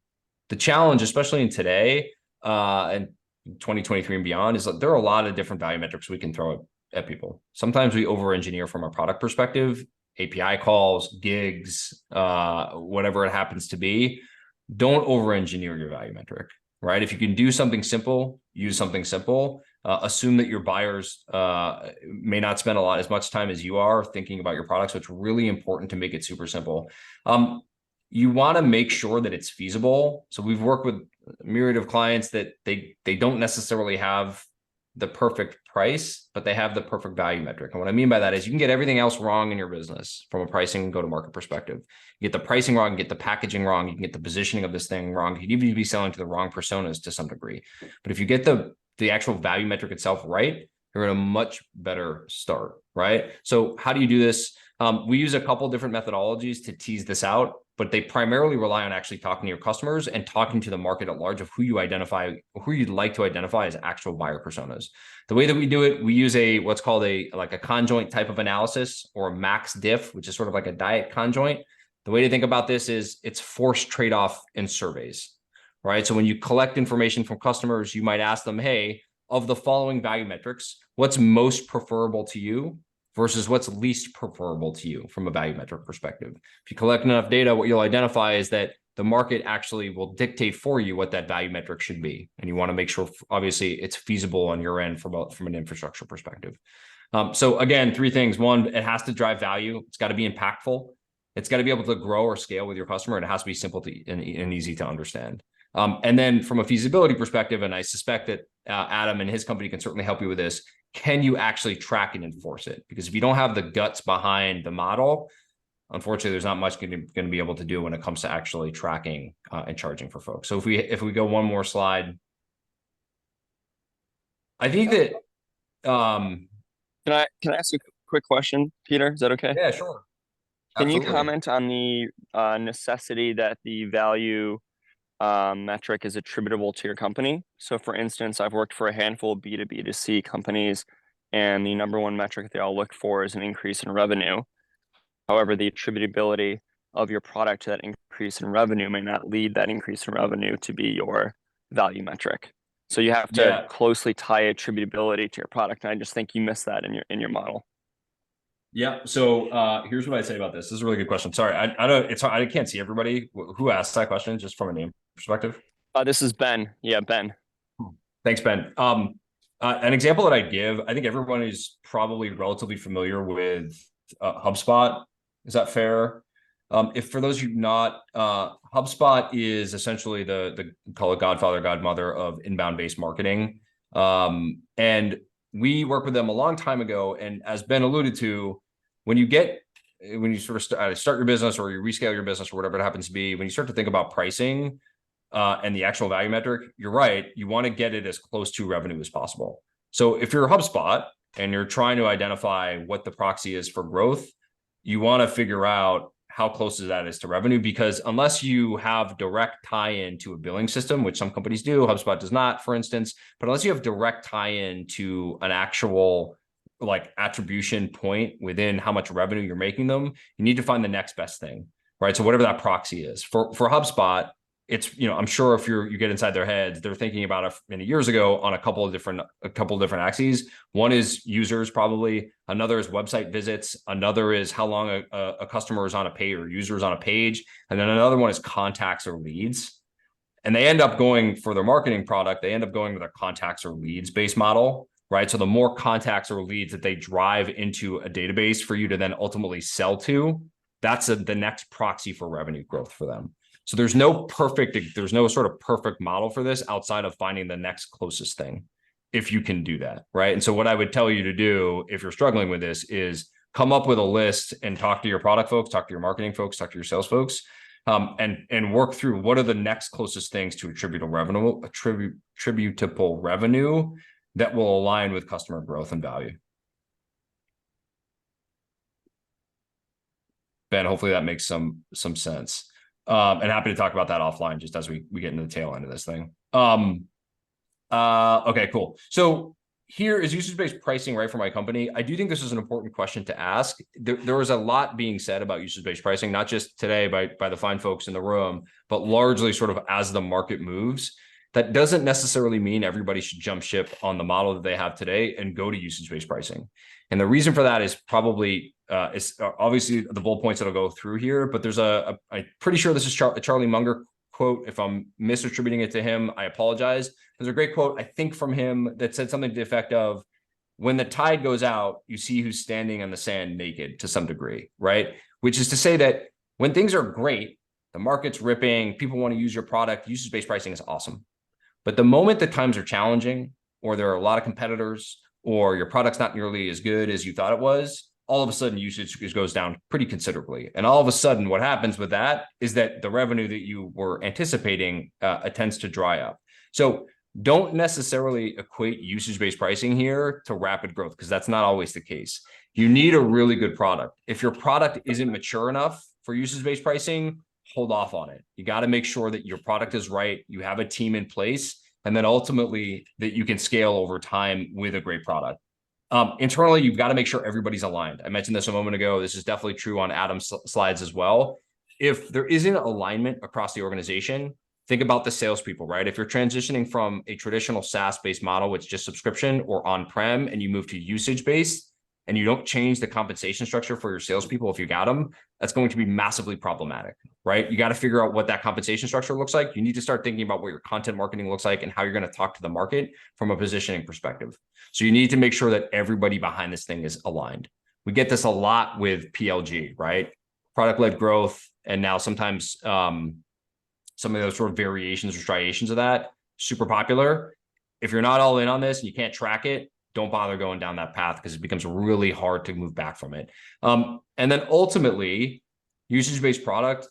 Speaker 4: The challenge, especially in today, and 2023 and beyond, is that there are a lot of different value metrics we can throw at people. Sometimes we over-engineer from a product perspective, API calls, gigs, whatever it happens to be. Don't over-engineer your value metric, right? If you can do something simple, use something simple. Assume that your buyers may not spend as much time as you are thinking about your product. So it's really important to make it super simple. You want to make sure that it's feasible. So we've worked with a myriad of clients that they don't necessarily have the perfect price, but they have the perfect value metric. And what I mean by that is you can get everything else wrong in your business from a pricing and go-to-market perspective. You get the pricing wrong, you get the packaging wrong, you can get the positioning of this thing wrong. You could even be selling to the wrong personas to some degree. But if you get the actual value metric itself right, you're in a much better start, right? So how do you do this? We use a couple different methodologies to tease this out, but they primarily rely on actually talking to your customers and talking to the market at large of who you'd like to identify as actual buyer personas. The way that we do it, we use what's called a conjoint type of analysis, or a max diff, which is sort of like a diet conjoint. The way to think about this is it's forced trade-off in surveys, right? So when you collect information from customers, you might ask them, hey, of the following value metrics, what's most preferable to you versus what's least preferable to you from a value metric perspective. If you collect enough data, what you'll identify is that the market actually will dictate for you what that value metric should be. And you want to make sure, obviously, it's feasible on your end from an infrastructure perspective. So again, 3 things. 1, it has to drive value. It's got to be impactful. It's got to be able to grow or scale with your customer. And it has to be simple and easy to understand. And then from a feasibility perspective, and I suspect that Adam and his company can certainly help you with this, can you actually track and enforce it? Because if you don't have the guts behind the model, unfortunately, there's not much going to be able to do when it comes to actually tracking and charging for folks. So if we go one more slide, I think that
Speaker 7: Can I ask a quick question, Peter? Is that okay?
Speaker 4: yeah, sure.
Speaker 7: Can you
Speaker 4: Absolutely.
Speaker 7: comment on the necessity that the value metric is attributable to your company? So for instance, I've worked for a handful of B2B2C companies, and the number one metric they all look for is an increase in revenue. However, the attributability of your product to that increase in revenue may not lead that increase in revenue to be your value metric. So you have to closely tie attributability to your product. And I just think you missed that in your model.
Speaker 4: Yeah. So here's what I'd say about this. This is a really good question. Sorry, I can't see everybody who asked that question just from a name perspective.
Speaker 7: This is Ben. Yeah, Ben.
Speaker 4: Thanks, Ben. An example that I give, I think everyone is probably relatively familiar with HubSpot. Is that fair? If for those of you not, HubSpot is essentially the call it godfather, godmother of inbound-based marketing. And we worked with them a long time ago. And as Ben alluded to, when you sort of start your business or you rescale your business or whatever it happens to be, when you start to think about pricing and the actual value metric, you're right. You want to get it as close to revenue as possible. So if you're a HubSpot and you're trying to identify what the proxy is for growth, you want to figure out how close that is to revenue, because unless you have direct tie-in to a billing system, which some companies do, HubSpot does not, for instance, but unless you have direct tie-in to an actual attribution point within how much revenue you're making them, you need to find the next best thing, right? So whatever that proxy is for HubSpot, it's, I'm sure if you get inside their heads, they're thinking about it many years ago on a couple of different axes. One is users, probably. Another is website visits. Another is how long a customer is on a page or user is on a page. And then another one is contacts or leads. And they end up going for their marketing product. They end up going with a contacts or leads based model, right? So the more contacts or leads that they drive into a database for you to then ultimately sell to, that's the next proxy for revenue growth for them. So there's no sort of perfect model for this outside of finding the next closest thing, if you can do that, right? And so what I would tell you to do if you're struggling with this is come up with a list and talk to your product folks, talk to your marketing folks, talk to your sales folks, and work through what are the next closest things to attributable revenue that will align with customer growth and value. Ben, hopefully that makes some sense. And happy to talk about that offline just as we get into the tail end of this thing. Okay, cool. So here is usage-based pricing right for my company. I do think this is an important question to ask. There was a lot being said about usage-based pricing, not just today by the fine folks in the room, but largely sort of as the market moves. That doesn't necessarily mean everybody should jump ship on the model that they have today and go to usage-based pricing. And the reason for that is probably is obviously the bullet points that I'll go through here, but there's I'm pretty sure this is a Charlie Munger quote. If I'm misattributing it to him, I apologize. There's a great quote, I think, from him that said something to the effect of, when the tide goes out, you see who's standing on the sand naked to some degree, right? Which is to say that when things are great, the market's ripping, people want to use your product, usage-based pricing is awesome. But the moment that times are challenging, or there are a lot of competitors, or your product's not nearly as good as you thought it was, all of a sudden usage goes down pretty considerably. And all of a sudden what happens with that is that the revenue that you were anticipating tends to dry up. So don't necessarily equate usage-based pricing here to rapid growth, because that's not always the case. You need a really good product. If your product isn't mature enough for usage-based pricing, hold off on it. You got to make sure that your product is right, you have a team in place, and then ultimately that you can scale over time with a great product. Internally, you've got to make sure everybody's aligned. I mentioned this a moment ago. This is definitely true on Adam's slides as well. If there isn't alignment across the organization, think about the salespeople, right? If you're transitioning from a traditional SaaS-based model, which is just subscription or on-prem, and you move to usage-based, and you don't change the compensation structure for your salespeople if you got them, that's going to be massively problematic, right? You got to figure out what that compensation structure looks like. You need to start thinking about what your content marketing looks like and how you're going to talk to the market from a positioning perspective. So you need to make sure that everybody behind this thing is aligned. We get this a lot with PLG, right? Product-led growth, and now sometimes some of those sort of variations or striations of that, super popular. If you're not all in on this and you can't track it, don't bother going down that path, because it becomes really hard to move back from it. And then ultimately, usage-based product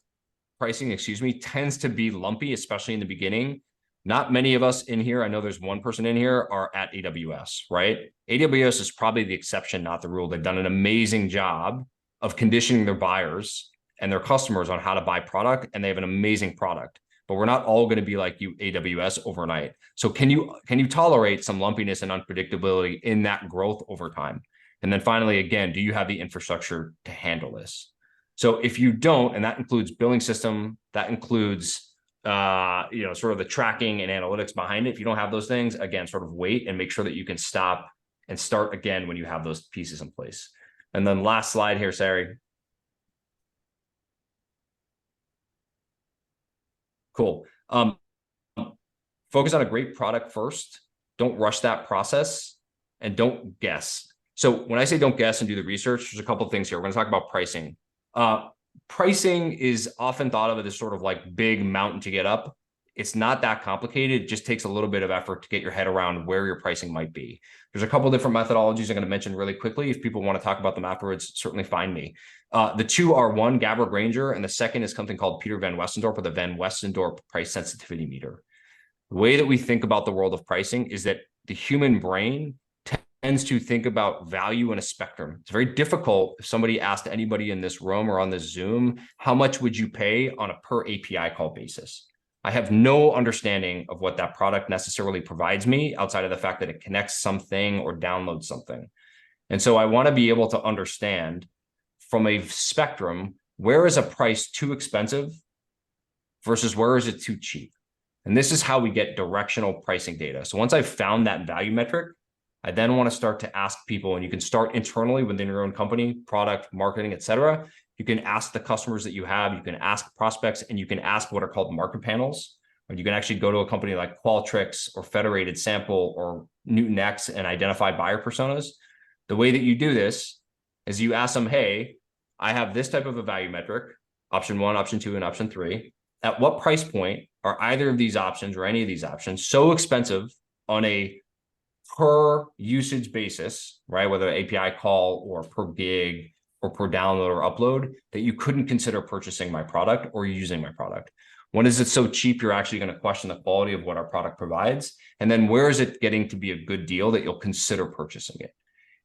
Speaker 4: pricing, tends to be lumpy, especially in the beginning. Not many of us in here, I know there's one person in here, are at AWS, right? AWS is probably the exception, not the rule. They've done an amazing job of conditioning their buyers and their customers on how to buy product, and they have an amazing product. But we're not all going to be like you, AWS, overnight. So can you tolerate some lumpiness and unpredictability in that growth over time? And then finally, again, do you have the infrastructure to handle this? So if you don't, and that includes billing system, that includes sort of the tracking and analytics behind it. If you don't have those things, again, sort of wait and make sure that you can stop and start again when you have those pieces in place. And then last slide here, Sari. Cool. Focus on a great product first. Don't rush that process, and don't guess. So when I say don't guess and do the research, there's a couple of things here. We're going to talk about pricing. Pricing is often thought of as sort of like big mountain to get up. It's not that complicated. It just takes a little bit of effort to get your head around where your pricing might be. There's a couple of different methodologies I'm going to mention really quickly. If people want to talk about them afterwards, certainly find me. The two are, one, Gabor Granger, and the second is something called Peter Van Westendorp, or the Van Westendorp price sensitivity meter. The way that we think about the world of pricing is that the human brain tends to think about value in a spectrum. It's very difficult if somebody asked anybody in this room or on this Zoom, how much would you pay on a per API call basis? I have no understanding of what that product necessarily provides me outside of the fact that it connects something or downloads something. And so I want to be able to understand from a spectrum, where is a price too expensive versus where is it too cheap? And this is how we get directional pricing data. So once I've found that value metric, I then want to start to ask people, and you can start internally within your own company, product, marketing, et cetera. You can ask the customers that you have, you can ask prospects, and you can ask what are called market panels. Or you can actually go to a company like Qualtrics or Federated Sample or Newton X and identify buyer personas. The way that you do this is you ask them, hey, I have this type of a value metric, option 1, option 2, and option 3. At what price point are either of these options or any of these options so expensive on a per usage basis, right? Whether API call or per gig or per download or upload, that you couldn't consider purchasing my product or using my product? When is it so cheap you're actually going to question the quality of what our product provides? And then where is it getting to be a good deal that you'll consider purchasing it?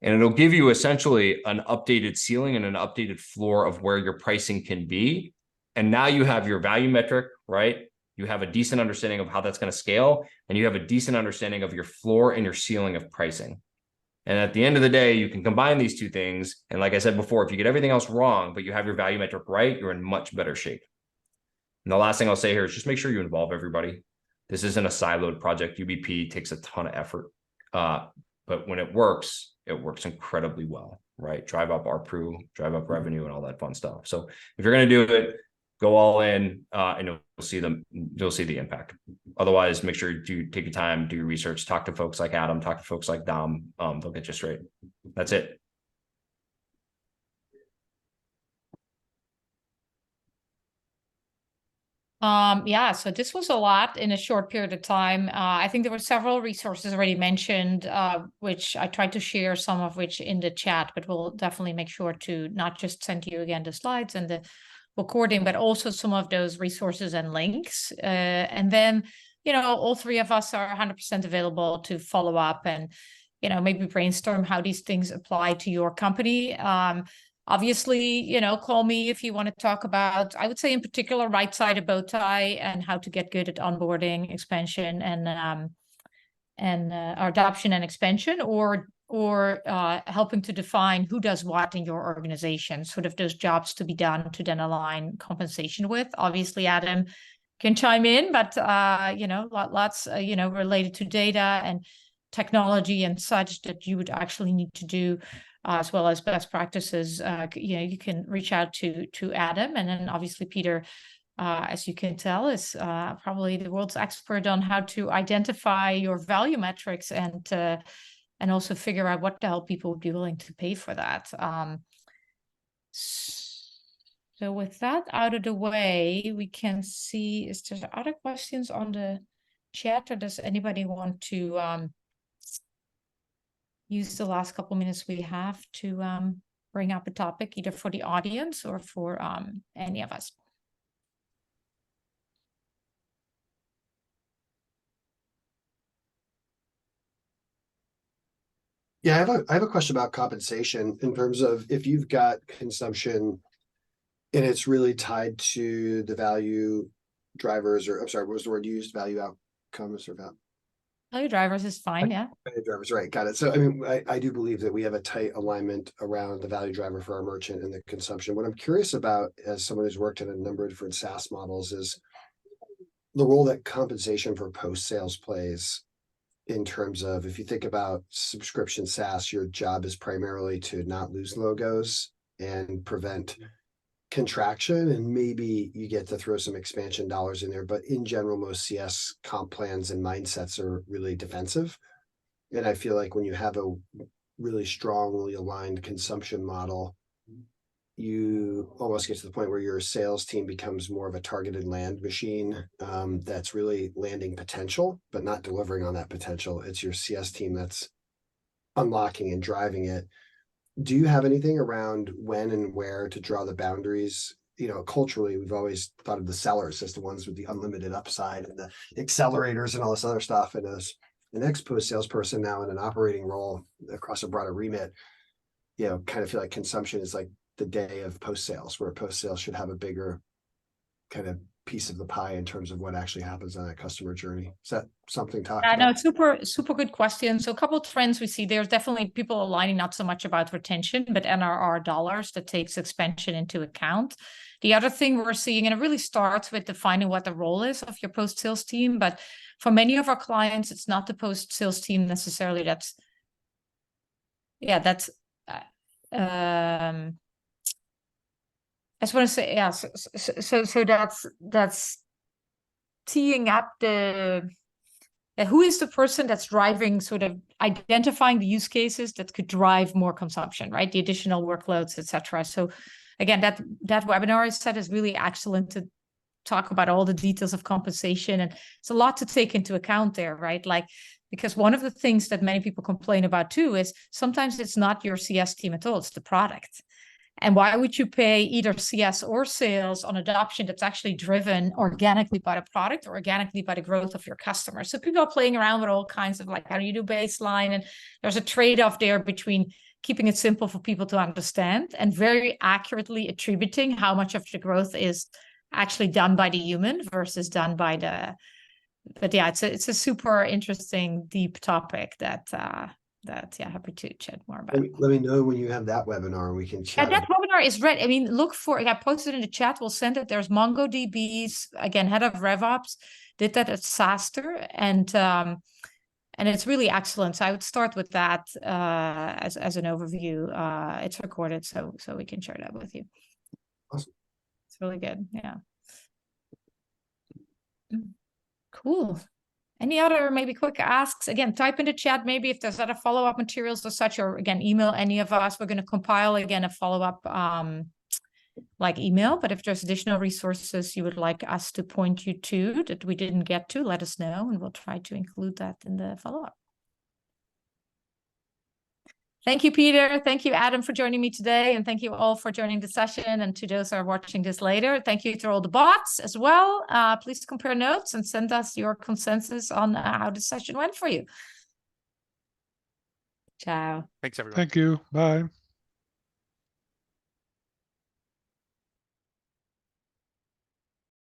Speaker 4: And it'll give you essentially an updated ceiling and an updated floor of where your pricing can be. And now you have your value metric, right? You have a decent understanding of how that's going to scale, and you have a decent understanding of your floor and your ceiling of pricing. And at the end of the day, you can combine these two things. And like I said before, if you get everything else wrong, but you have your value metric right, you're in much better shape. And the last thing I'll say here is just make sure you involve everybody. This isn't a siloed project. UBP takes a ton of effort, but when it works incredibly well, right? Drive up ARPU, drive up revenue, and all that fun stuff. So if you're going to do it, go all in, and you'll see the impact. Otherwise, make sure you take your time, do your research, talk to folks like Adam, talk to folks like Dom. They'll get you straight. That's it.
Speaker 1: Yeah, so this was a lot in a short period of time. I think there were several resources already mentioned, which I tried to share, some of which in the chat, but we'll definitely make sure to not just send you again the slides and the recording, but also some of those resources and links. And then, all three of us are 100% available to follow up and, maybe brainstorm how these things apply to your company. Obviously, call me if you want to talk about, I would say in particular, right side of bow tie and how to get good at onboarding, expansion, and adoption and expansion, or helping to define who does what in your organization, sort of those jobs to be done to then align compensation with. Obviously, Adam can chime in, but lots related to data and technology and such that you would actually need to do, as well as best practices. You can reach out to Adam, and then obviously Peter, as you can tell, is probably the world's expert on how to identify your value metrics and also figure out what the hell people would be willing to pay for that. So with that out of the way, we can see, is there other questions on the chat, or does anybody want to use the last couple minutes we have to bring up a topic, either for the audience or for any of us?
Speaker 8: Yeah, I have a question about compensation in terms of if you've got consumption and it's really tied to the value drivers, or I'm sorry, what was the word used? Value outcomes or
Speaker 1: Value drivers is fine, yeah.
Speaker 8: value drivers, right? Got it. So I mean, I do believe that we have a tight alignment around the value driver for our merchant and the consumption. What I'm curious about, as someone who's worked in a number of different SaaS models, is the role that compensation for post-sales plays. In terms of, if you think about subscription SaaS, your job is primarily to not lose logos and prevent contraction, and maybe you get to throw some expansion dollars in there. But in general, most CS comp plans and mindsets are really defensive. And I feel like when you have a really strongly aligned consumption model, you almost get to the point where your sales team becomes more of a targeted land machine, that's really landing potential, but not delivering on that potential. It's your CS team that's unlocking and driving it. Do you have anything around when and where to draw the boundaries? Culturally, we've always thought of the sellers as the ones with the unlimited upside and the accelerators and all this other stuff. And as an ex-post salesperson now in an operating role across a broader remit, kind of feel like consumption is like the day of post sales, where post sales should have a bigger kind of piece of the pie in terms of what actually happens on that customer journey. Is that something talked about?
Speaker 1: No, it's super good question. So a couple of trends we see. There's definitely people aligning not so much about retention, but NRR dollars that takes expansion into account. The other thing we're seeing, and it really starts with defining what the role is of your post sales team, but for many of our clients, it's not the post sales team necessarily. I just want to say, yeah, so that's teeing up who is the person that's driving, sort of identifying the use cases that could drive more consumption, right? The additional workloads, etc. So again, that webinar I said is really excellent to talk about all the details of compensation, and it's a lot to take into account there, right? Because one of the things that many people complain about too is sometimes it's not your CS team at all, it's the product. And why would you pay either CS or sales on adoption that's actually driven organically by the product or organically by the growth of your customers? So people are playing around with all kinds of how do you do baseline? And there's a trade-off there between keeping it simple for people to understand and very accurately attributing how much of the growth is actually done by the human versus done by the... But yeah, it's a super interesting, deep topic that happy to chat more about.
Speaker 8: Let me know when you have that webinar. We can chat.
Speaker 1: Yeah, that webinar is ready. I mean, look for it. I posted in the chat. We'll send it. There's MongoDB's, again, head of RevOps, did that at SaaSometer, and it's really excellent. So I would start with that as an overview. It's recorded, so we can share that with you.
Speaker 8: Awesome.
Speaker 1: It's really good. Yeah. Cool. Any other maybe quick asks? Again, type in the chat maybe if there's other follow-up materials or such, or again, email any of us. We're going to compile again a follow-up like email. But if there's additional resources you would like us to point you to that we didn't get to, let us know, and we'll try to include that in the follow-up. Thank you, Peter. Thank you, Adam, for joining me today. And thank you all for joining the session. And to those who are watching this later, thank you to all the bots as well. Please compare notes and send us your consensus on how the session went for you. Ciao.
Speaker 3: Thanks, everyone.
Speaker 9: Thank you. Bye.